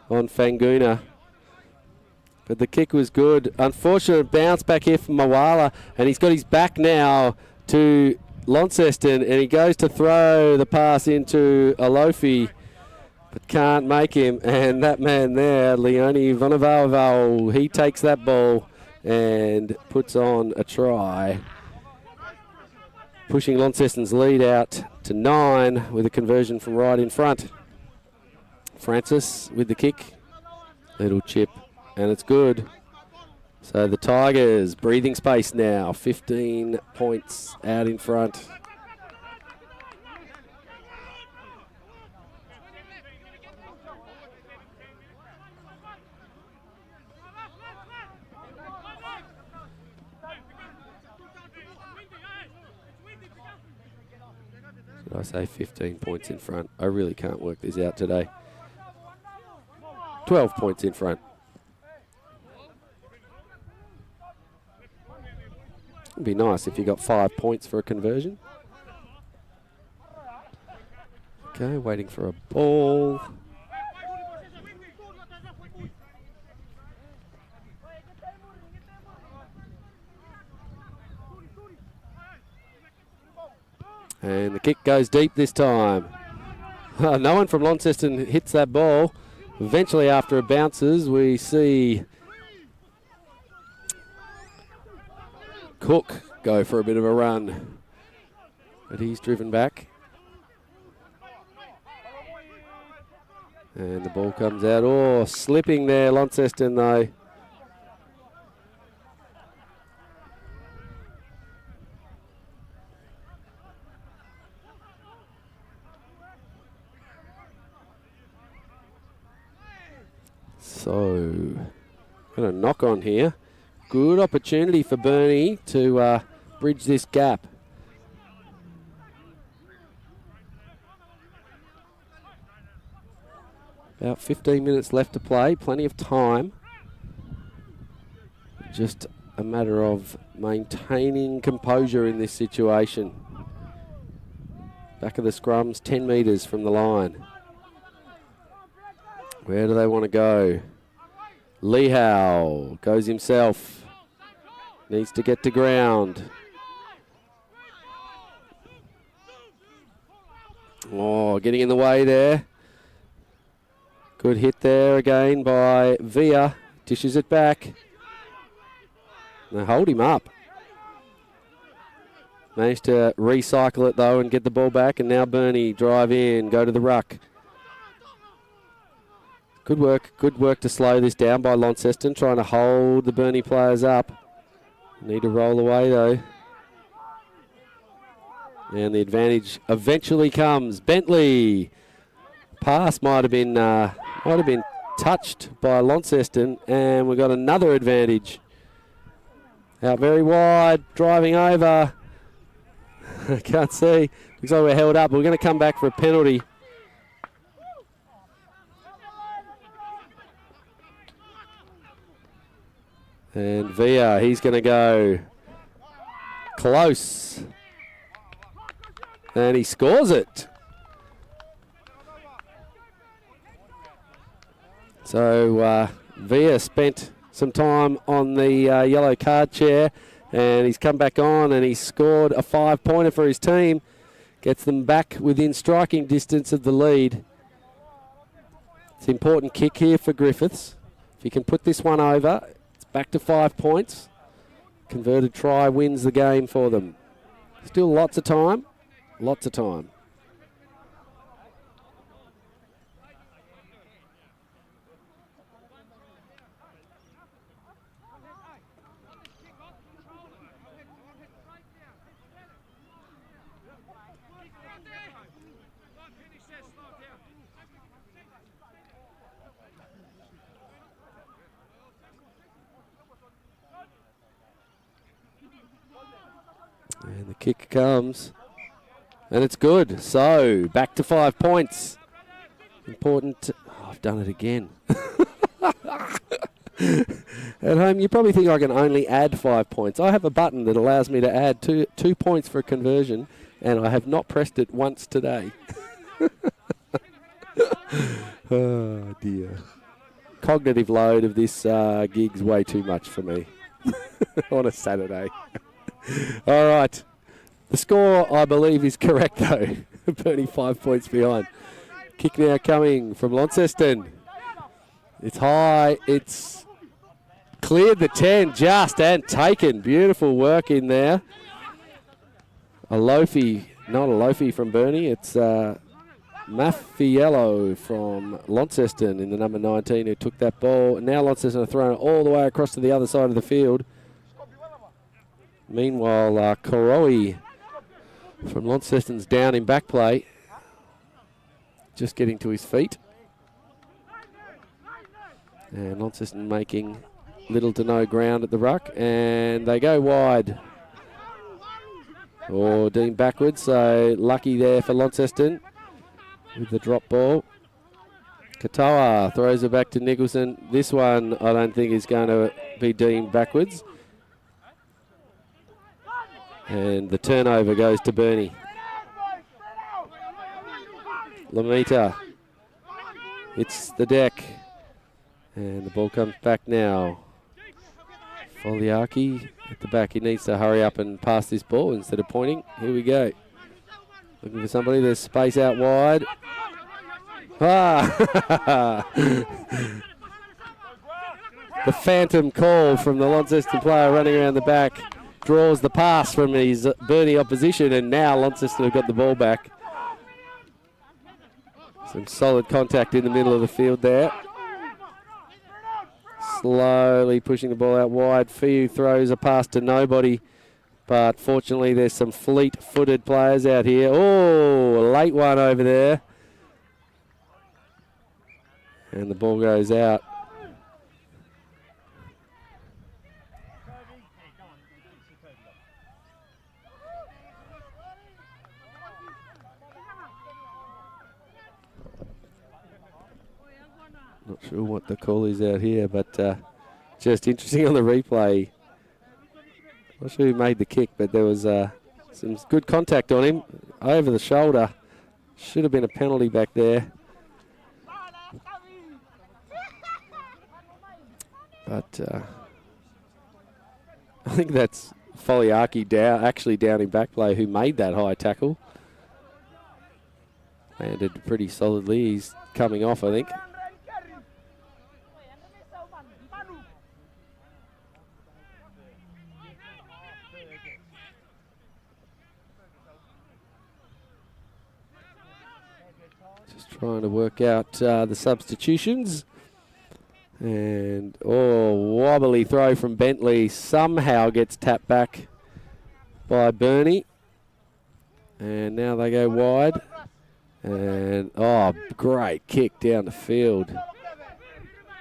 [SPEAKER 1] on Fanguna. But the kick was good. Unfortunate bounce back here from Moala, and he's got his back now to Launceston, and he goes to throw the pass into Alofi, but can't make him. And that man there, Leone Vonavalval, he takes that ball and puts on a try, pushing Launceston's lead out to 9 with a conversion from right in front. Francis with the kick, little chip, and it's good. So the Tigers breathing space now, 15 points out in front. Should I say 15 points in front? I really can't work this out today. 12 points in front. It'd be nice if you got 5 points for a conversion. Okay, waiting for a ball. And the kick goes deep this time. No one from Launceston hits that ball. Eventually, after it bounces, we see Cook go for a bit of a run. But he's driven back. And the ball comes out. Oh, slipping there, Launceston, though. So, got a knock on here. Good opportunity for Burnie to bridge this gap. About 15 minutes left to play, plenty of time. Just a matter of maintaining composure in this situation. Back of the scrums, 10 metres from the line. Where do they want to go? Lehau goes himself. Needs to get to ground. Oh, getting in the way there. Good hit there again by Villa. Dishes it back. They hold him up. Managed to recycle it though and get the ball back, and now Burnie drive in, go to the ruck. Good work to slow this down by Launceston, trying to hold the Burnie players up. Need to roll away though. And the advantage eventually comes. Bentley. Pass might have been touched by Launceston, and we've got another advantage. Out very wide, driving over. I can't see. Looks like we're held up. We're going to come back for a penalty. And Villa, he's going to go close. And he scores it. So Villa spent some time on the yellow card chair, and he's come back on and he's scored a 5-pointer for his team. Gets them back within striking distance of the lead. It's an important kick here for Griffiths. If he can put this one over, it's back to 5 points. Converted try wins the game for them. Still lots of time. Lots of time. And the kick comes. And it's good. So, back to 5 points. Important. Oh, I've done it again. At home, you probably think I can only add 5 points. I have a button that allows me to add two points for a conversion, and I have not pressed it once today. Oh, dear. Cognitive load of this gig's way too much for me on a Saturday. All right. The score, I believe, is correct, though. Burnie 5 points behind. Kick now coming from Launceston. It's high. It's cleared the 10 just and taken. Beautiful work in there. A loafie, not a loafie from Burnie. It's Maffiello from Launceston in the number 19 who took that ball. Now Launceston are throwing it all the way across to the other side of the field. Meanwhile, Koroi from Launceston's down in back play. Just getting to his feet. And Launceston making little to no ground at the ruck. And they go wide. Or Dean backwards. So lucky there for Launceston with the drop ball. Katoa throws it back to Nicholson. This one I don't think is going to be deemed backwards. And the turnover goes to Burnie. Lamita. It's the deck. And the ball comes back now. Foliaki at the back. He needs to hurry up and pass this ball instead of pointing. Here we go. Looking for somebody. There's space out wide. Ah! The phantom call from the Launceston player running around the back. Draws the pass from his Burnie opposition, and now Launceston have got the ball back. Some solid contact in the middle of the field there. Slowly pushing the ball out wide. Fiu throws a pass to nobody, but fortunately there's some fleet-footed players out here. Oh, a late one over there. And the ball goes out. Not sure what the call is out here, but just interesting on the replay. Not sure who made the kick, but there was some good contact on him over the shoulder. Should have been a penalty back there. But I think that's Foliaki actually down in back play who made that high tackle. Landed pretty solidly. He's coming off, I think. Trying to work out the substitutions. And, wobbly throw from Bentley. Somehow gets tapped back by Burnie. And now they go wide. And, great kick down the field.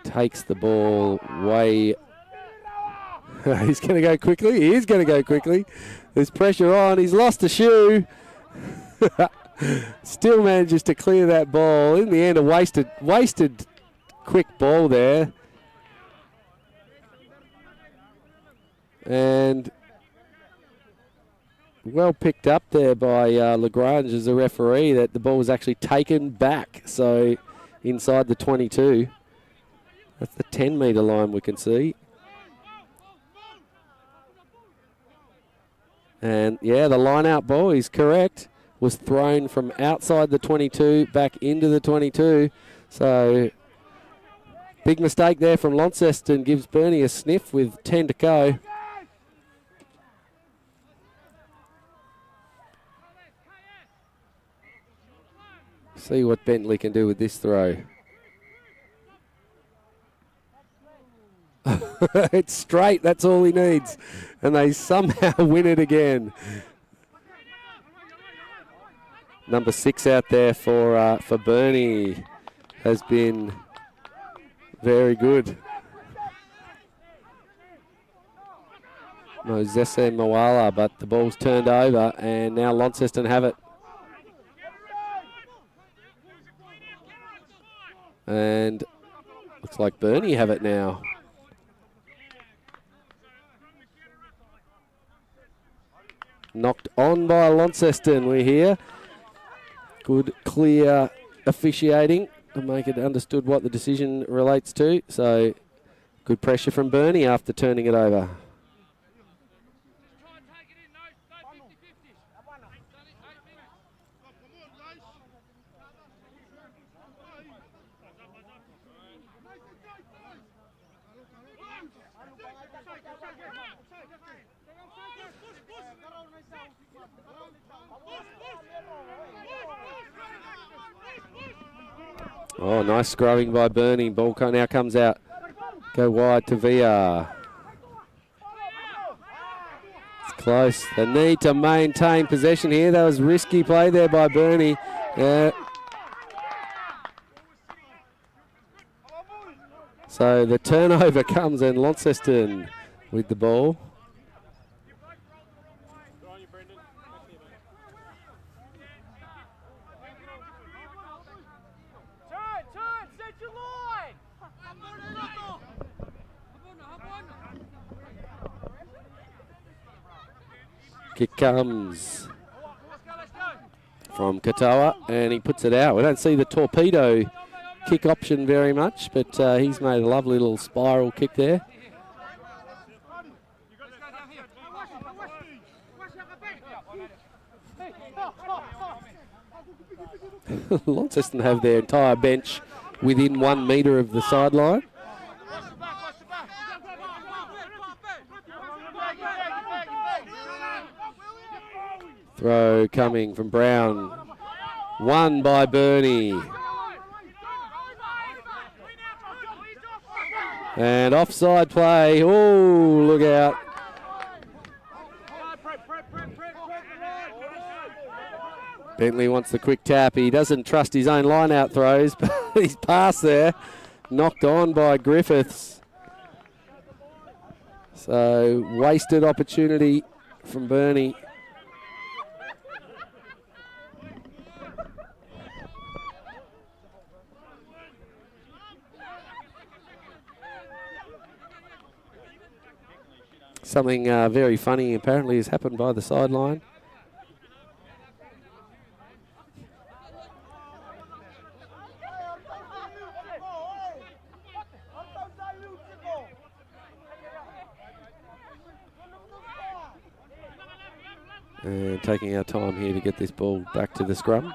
[SPEAKER 1] Takes the ball way. He's going to go quickly. He is going to go quickly. There's pressure on. He's lost a shoe. Still manages to clear that ball. In the end, a wasted quick ball there. And well picked up there by Lagrange as a referee that the ball was actually taken back. So inside the 22. That's the 10-metre line we can see. And, yeah, the line-out ball is correct. Was thrown from outside the 22 back into the 22. So, big mistake there from Launceston. Gives Burnie a sniff with 10 to go. See what Bentley can do with this throw. It's straight, that's all he needs. And they somehow win it again. Number 6 out there for Burnie has been very good. Moses Moala, but the ball's turned over and now Launceston have it. And looks like Burnie have it now. Knocked on by Launceston, we hear. Good, clear officiating to make it understood what the decision relates to. So, good pressure from Burnie after turning it over. Oh, nice scrubbing by Burnie. Ball now comes out. Go wide to VR. It's close. They need to maintain possession here. That was risky play there by Burnie. So the turnover comes and Launceston with the ball. Kick comes from Katoa and he puts it out. We don't see the torpedo kick option very much, but he's made a lovely little spiral kick there. Launceston have their entire bench within 1 metre of the sideline. Throw coming from Brown. Won by Burnie. And offside play. Oh, look out. Bentley wants the quick tap. He doesn't trust his own line-out throws, but he's passed there. Knocked on by Griffiths. So, wasted opportunity from Burnie. Something very funny apparently has happened by the sideline. And taking our time here to get this ball back to the scrum.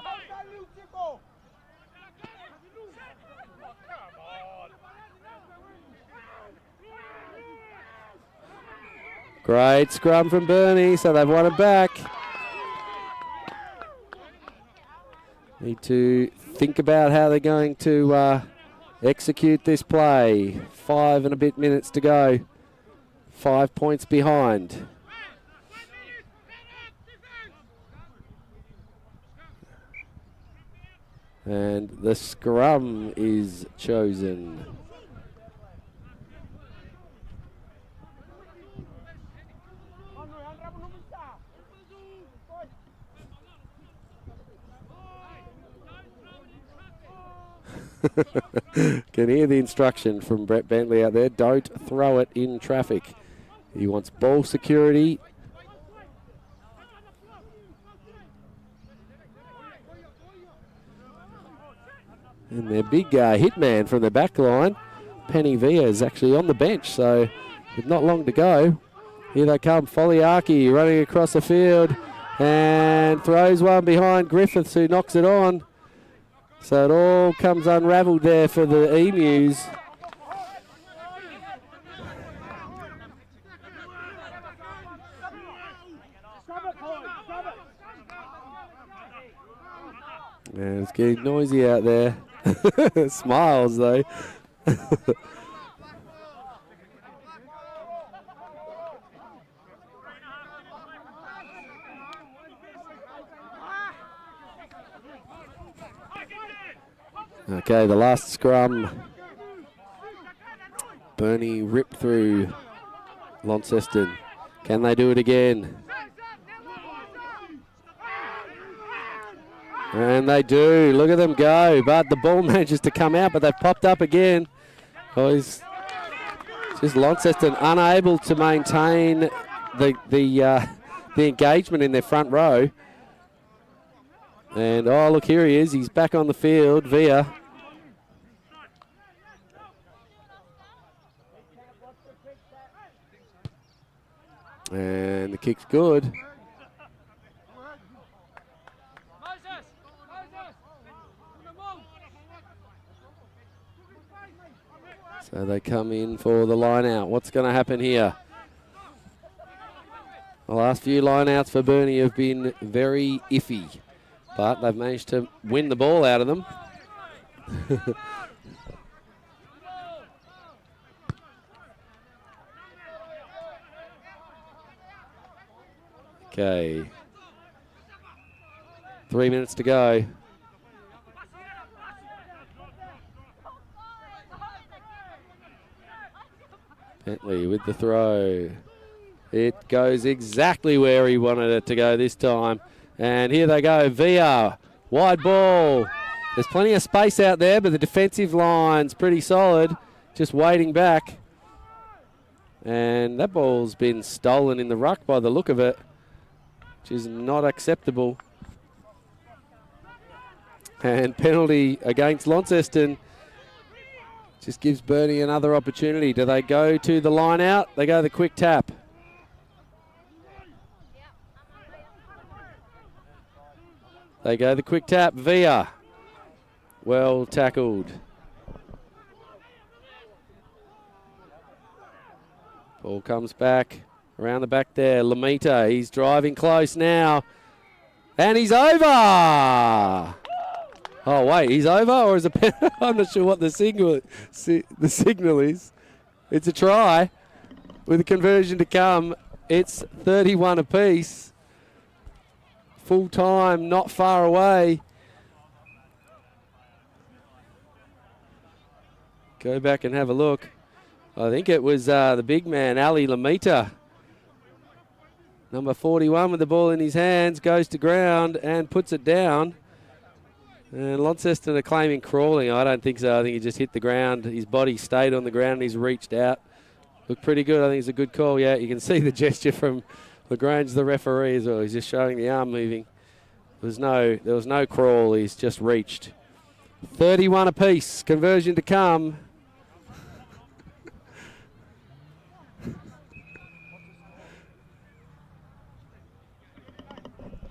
[SPEAKER 1] Great scrum from Burnie, so they've won it back. Need to think about how they're going to execute this play. 5 and a bit minutes to go. 5 points behind. And the scrum is chosen. Can hear the instruction from Brett Bentley out there. Don't throw it in traffic. He wants ball security. And their big hitman from the back line, Penny Villa, is actually on the bench, so with not long to go. Here they come, Foliaki running across the field and throws one behind Griffiths, who knocks it on. So it all comes unravelled there for the Emus. And it's getting noisy out there. Smiles though. Okay, the last scrum. Burnie ripped through Launceston. Can they do it again? And they do. Look at them go. But the ball manages to come out, but they've popped up again. Oh, it's just Launceston unable to maintain the engagement in their front row. And, oh, look, here he is. He's back on the field, Villa. And the kick's good. So they come in for the line out. What's going to happen here? The last few line outs for Burnie have been very iffy, but they've managed to win the ball out of them. Okay. 3 minutes to go. Bentley with the throw. It goes exactly where he wanted it to go this time. And here they go, Villa, wide ball. There's plenty of space out there, but the defensive line's pretty solid, just waiting back. And that ball's been stolen in the ruck by the look of it, which is not acceptable. And penalty against Launceston. Just gives Burnie another opportunity. Do they go to the line out? They go the quick tap. They go the quick tap. Villa. Well tackled. Ball comes back. Around the back there. Lamita. He's driving close now. And he's over! Oh, wait, he's over, or is it? I'm not sure what the signal is. It's a try with a conversion to come. It's 31 apiece. Full time, not far away. Go back and have a look. I think it was the big man, Ali Lamita. Number 41 with the ball in his hands, goes to ground and puts it down. And Launceston are claiming crawling. I don't think so. I think he just hit the ground. His body stayed on the ground and he's reached out. Looked pretty good. I think it's a good call. Yeah, you can see the gesture from Lagrange, the referee, as well. He's just showing the arm moving. There was no crawl. He's just reached. 31 apiece. Conversion to come.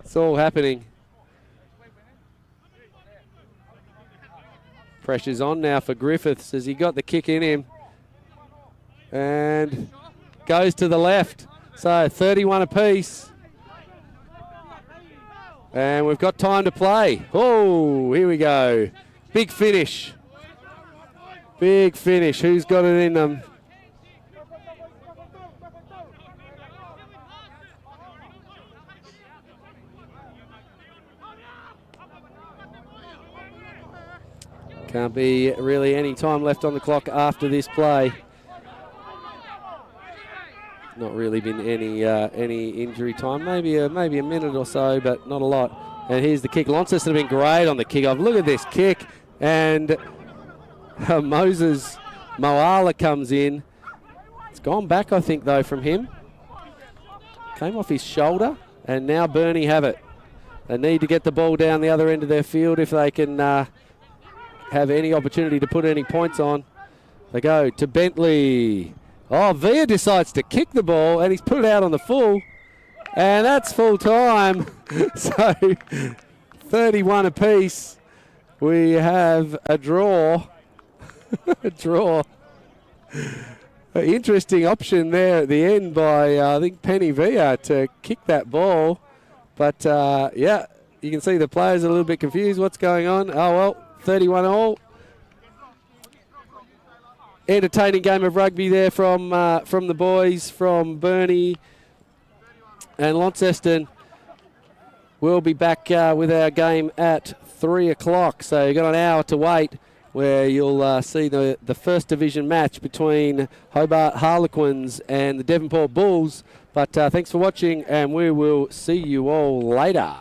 [SPEAKER 1] It's all happening. Pressure's on now for Griffiths as he got the kick in him. And goes to the left. So 31 apiece. And we've got time to play. Oh, here we go. Big finish. Big finish. Who's got it in them? Can't be really any time left on the clock after this play. Not really been any injury time. Maybe a minute or so, but not a lot. And here's the kick. Launceston have been great on the kickoff. Look at this kick. And Moses Moala comes in. It's gone back, I think, though, from him. Came off his shoulder. And now Burnie have it. They need to get the ball down the other end of their field if they can have any opportunity to put any points on. They go to Bentley. Oh, Via decides to kick the ball, and he's put it out on the full. And that's full time. So 31 apiece. We have a draw. A draw. An interesting option there at the end by, I think, Penny Via to kick that ball. But, yeah, you can see the players are a little bit confused. What's going on? Oh, well, 31 all. Entertaining game of rugby there from the boys from Burnie and Launceston. We'll be back with our game at 3 o'clock. So you've got an hour to wait where you'll see the first division match between Hobart Harlequins and the Devonport Bulls. But thanks for watching, and we will see you all later.